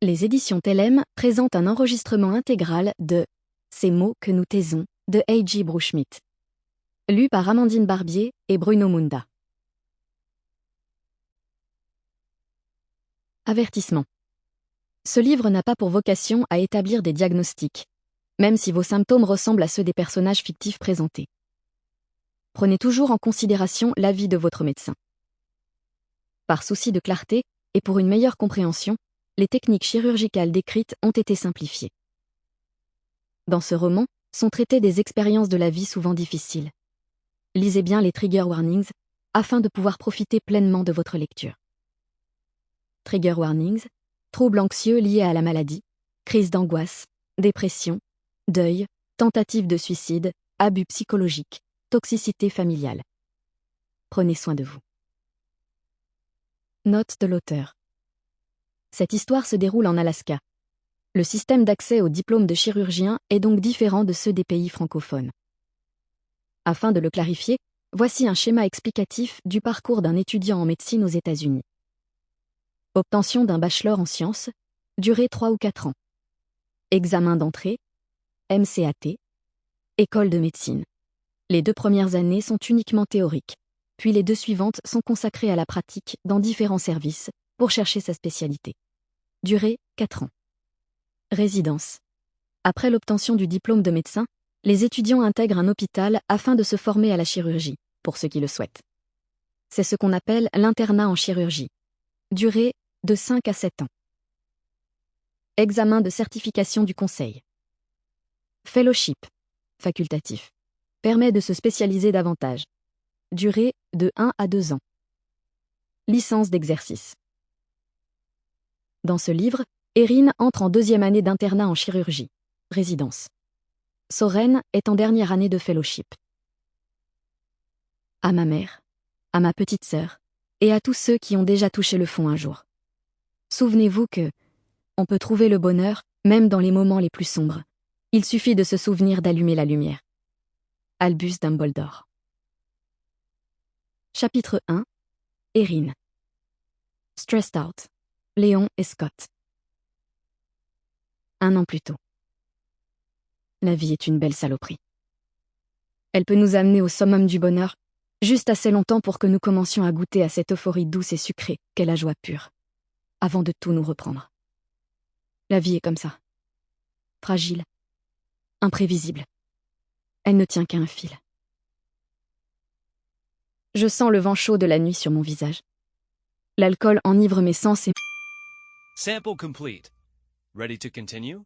Les éditions Telem présentent un enregistrement intégral de Ces mots que nous taisons de A.J. Bruchmitt. Lu par Amandine Barbier et Bruno Munda. Avertissement. Ce livre n'a pas pour vocation à établir des diagnostics, même si vos symptômes ressemblent à ceux des personnages fictifs présentés. Prenez toujours en considération l'avis de votre médecin. Par souci de clarté et pour une meilleure compréhension, les techniques chirurgicales décrites ont été simplifiées. Dans ce roman, sont traitées des expériences de la vie souvent difficiles. Lisez bien les trigger warnings afin de pouvoir profiter pleinement de votre lecture. Trigger warnings, troubles anxieux liés à la maladie, crise d'angoisse, dépression, deuil, tentative de suicide, abus psychologiques, toxicité familiale. Prenez soin de vous. Note de l'auteur. Cette histoire se déroule en Alaska. Le système d'accès au diplôme de chirurgien est donc différent de ceux des pays francophones. Afin de le clarifier, voici un schéma explicatif du parcours d'un étudiant en médecine aux États-Unis. Obtention d'un bachelor en sciences, durée 3 ou 4 ans. Examen d'entrée, MCAT, école de médecine. Les 2 premières années sont uniquement théoriques, puis les 2 suivantes sont consacrées à la pratique dans différents services pour chercher sa spécialité. Durée 4 ans. Résidence. Après l'obtention du diplôme de médecin, les étudiants intègrent un hôpital afin de se former à la chirurgie, pour ceux qui le souhaitent. C'est ce qu'on appelle l'internat en chirurgie. Durée de 5 à 7 ans. Examen de certification du conseil. Fellowship, facultatif, permet de se spécialiser davantage. Durée de 1 à 2 ans. Licence d'exercice. Dans ce livre, Erin entre en 2e année d'internat en chirurgie, résidence. Soren est en dernière année de fellowship. À ma mère, à ma petite sœur, et à tous ceux qui ont déjà touché le fond un jour. Souvenez-vous que on peut trouver le bonheur même dans les moments les plus sombres. Il suffit de se souvenir d'allumer la lumière. Albus Dumbledore. Chapitre 1. Erin. Stressed out. Léon et Scott. 1 an plus tôt. La vie est une belle saloperie. Elle peut nous amener au summum du bonheur, juste assez longtemps pour que nous commencions à goûter à cette euphorie douce et sucrée qu'est la joie pure, avant de tout nous reprendre. La vie est comme ça. Fragile. Imprévisible. Elle ne tient qu'à un fil. Je sens le vent chaud de la nuit sur mon visage. L'alcool enivre mes sens et... Sample complete. Ready to continue?